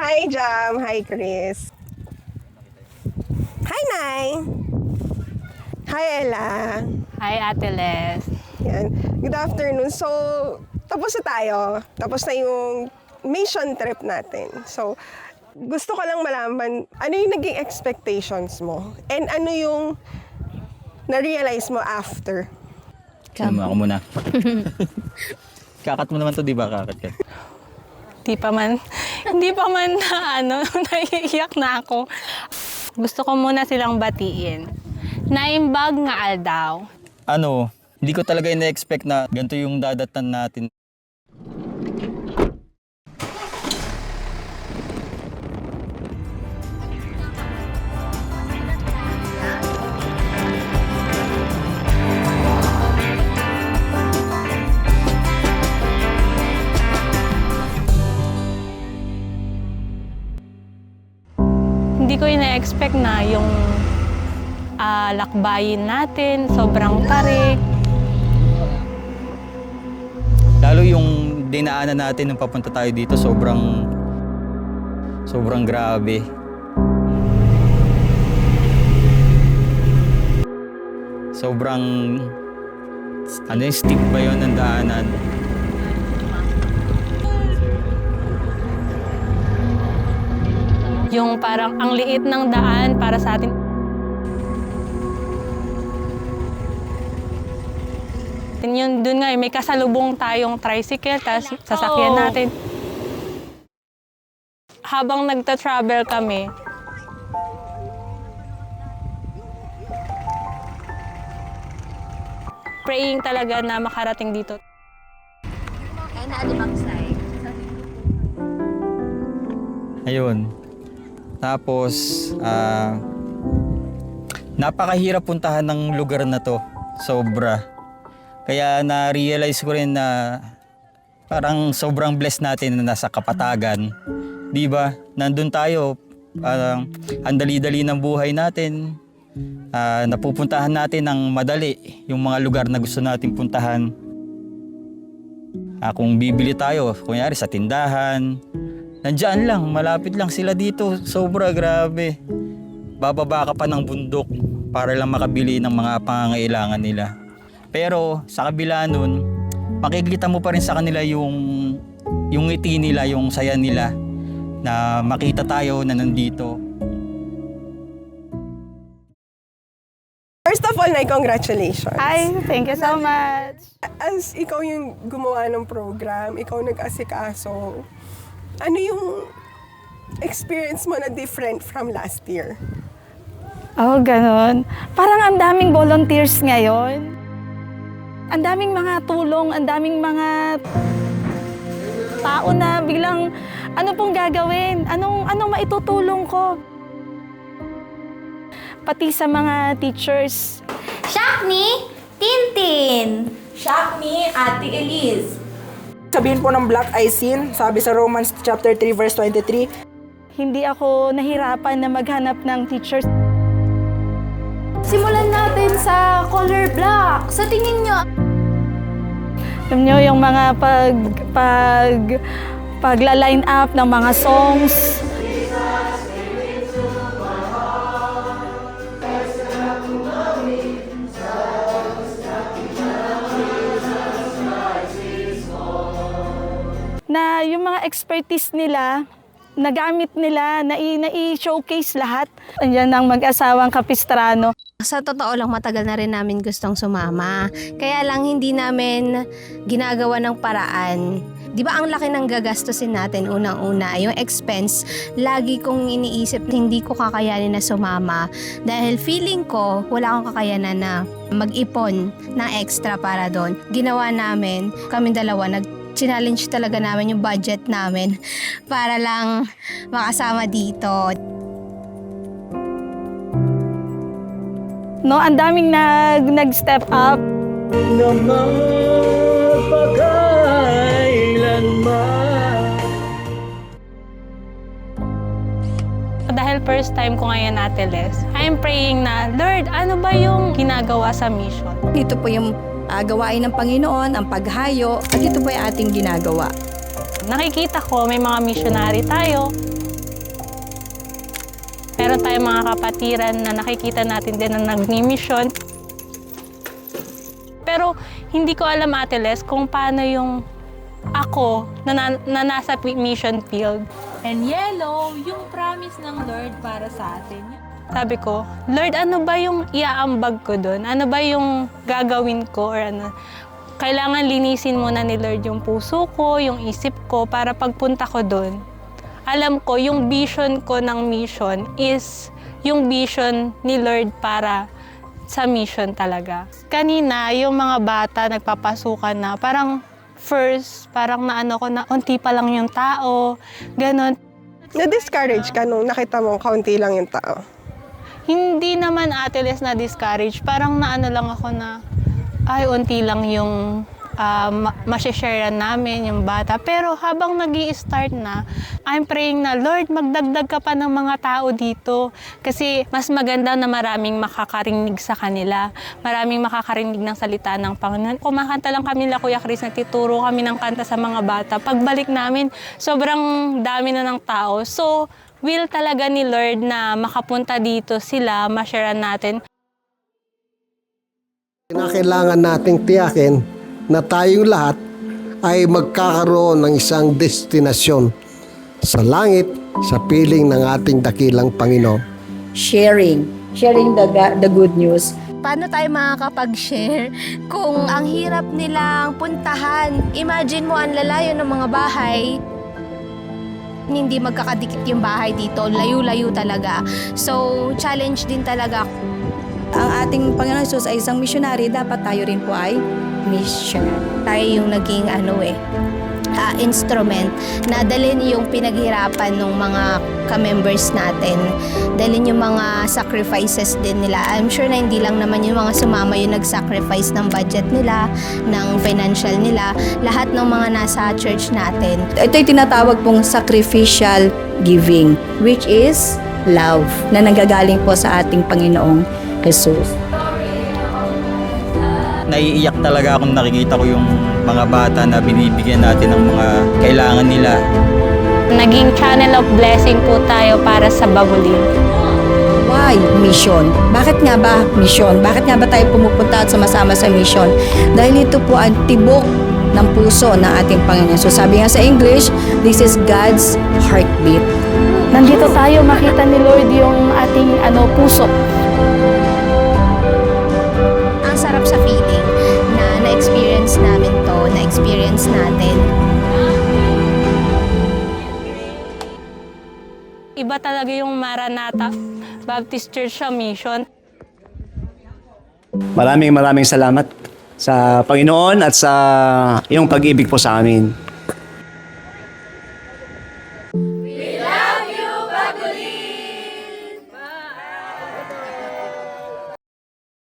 Hi, Jam. Hi, Chris. Hi, Nay. Hi, Ella. Hi, Ate Les. Yan. Good afternoon. So, tapos na tayo. Tapos na yung mission trip natin. So, gusto ko lang malaman, ano yung naging expectations mo? And ano yung na-realize mo after? Ako muna. Kakat mo naman to, di ba? Kakat ka. Hindi pa man na naiiyak na ako. Gusto ko muna silang batiin. Naimbag nga aldaw. Hindi ko talaga ina-expect na ganito yung dadatan natin. Hindi ko ina-expect na yung lakbayin natin, sobrang tarik. Lalo yung dinaanan natin nung papunta tayo dito, sobrang grabe. Sobrang, steep ba yun ng daanan? Yung parang ang liit ng daan para sa atin. Yun, dun nga, may kasalubong tayong tricycle, tapos sasakyan natin. Habang nagta-travel kami, praying talaga na makarating dito. Ayun. Tapos, napakahirap puntahan ng lugar na to. Sobra. Kaya na-realize ko rin na parang sobrang blessed natin na nasa Kapatagan. Di ba? Nandun tayo, ang dali-dali ng buhay natin. Napupuntahan natin ng madali yung mga lugar na gusto nating puntahan. Kung bibili tayo, kunyari sa tindahan, nandiyan lang, malapit lang sila dito. Sobra, grabe. Bababa ka pa ng bundok para lang makabili ng mga pangangailangan nila. Pero sa kabila nun, makikita mo pa rin sa kanila yung ngiti nila, yung saya nila na makita tayo na nandito. First of all, Nay, congratulations. Ay, thank you so much. As ikaw yung gumawa ng program, ikaw nag-asikaso, ano yung experience mo na different from last year? Oh, ganun. Parang ang daming volunteers ngayon. Ang daming mga tulong, ang daming mga tao na biglang, ano pong gagawin? Anong maitutulong ko? Pati sa mga teachers. Shakni, Tintin. Shakni, Ate Elise. Sabihin po ng black eye sin, sabi sa Romans chapter 3 verse 23. Hindi ako nahirapan na maghanap ng teachers. Simulan natin sa color block. Sa tingin nyo, Alam nyo, yung mga pagla-line up ng mga songs. Na yung mga expertise nila, nagamit nila, na-showcase lahat. Andiyan ang mag-asawang Capistrano. sa totoo lang matagal na rin namin gustong sumama. Kaya lang hindi namin ginagawa ng paraan. Di ba ang laki ng gagastusin natin unang-una, yung expense, lagi kong iniisip na hindi ko kakayanin na sumama dahil feeling ko wala akong kakayanan na mag-ipon ng extra para doon. Ginawa namin, kami dalawa, challenge talaga namin yung budget namin para lang makasama dito. No, ang daming nag-step up. Dahil first time ko ngayon Ate Les, I'm praying na, Lord, ano ba yung ginagawa sa mission? Dito po yung gawain ng Panginoon, ang paghayo, at ito po yung ating ginagawa. Nakikita ko may mga missionary tayo, meron tayong mga kapatiran na nakikita natin din na nagmi-mission. Pero hindi ko alam, Ate Les, kung paano yung ako na nasa mission field. And yellow, yung promise ng Lord para sa atin. Sabi ko, Lord, ano ba yung iaambag ko doon? Ano ba yung gagawin ko? Or ano? Kailangan linisin muna ni Lord yung puso ko, yung isip ko, para pagpunta ko doon. Alam ko, yung vision ko ng mission is yung vision ni Lord para sa mission talaga. Kanina, yung mga bata nagpapasukan na, parang first, parang naano ko na unti pa lang yung tao, ganon. Na-discourage ka nung nakita mo kaunti lang yung tao? Hindi naman, Ate Les, na-discourage. Parang naano lang ako na, ay, unti lang yung masishare namin, yung bata. Pero habang nag-i-start na, I'm praying na, Lord, magdagdag ka pa ng mga tao dito. Kasi mas maganda na maraming makakarinig sa kanila. Maraming makakarinig ng salita ng Panginoon. Kumakanta lang kami la Kuya Chris, nagtituro kami ng kanta sa mga bata. Pagbalik namin, sobrang dami na ng tao. So, will talaga ni Lord na makapunta dito sila, ma-share natin. Kailangan nating tiyakin na tayong lahat ay magkakaroon ng isang destinasyon sa langit sa piling ng ating dakilang Panginoon. Sharing the good news. Paano tayo makakapag-share kung ang hirap nilang puntahan? Imagine mo, ang lalayo ng mga bahay. Hindi magkakadikit yung bahay dito. Layo-layo talaga. So, challenge din talaga. Ang ating Panginoon Jesus ay isang missionary, dapat tayo rin po ay missionary. Tayo yung naging instrument na dalhin yung pinaghirapan ng mga ka-members natin. Dalhin yung mga sacrifices din nila. I'm sure na hindi lang naman yung mga sumama yung nag-sacrifice ng budget nila, ng financial nila, lahat ng mga nasa church natin. Ito'y tinatawag pong sacrificial giving, which is love, na nanggagaling po sa ating Panginoong Jesus. Naiiyak talaga akong nakikita ko yung mga bata na binibigyan natin ng mga kailangan nila. Naging channel of blessing po tayo para sa Babulin. Why mission? Bakit nga ba mission? Bakit nga ba tayo pumupunta at sumasama sa mission? Dahil ito po ang tibok ng puso ng ating Panginoon. So sabi nga sa English, this is God's heartbeat. Nandito tayo makita ni Lord yung ating puso. Ang sarap sa feeling na na-experience namin to, na-experience natin. Iba talaga yung Maranatha Baptist Church sa mission. Maraming salamat sa Panginoon at sa iyong pag-ibig po sa amin.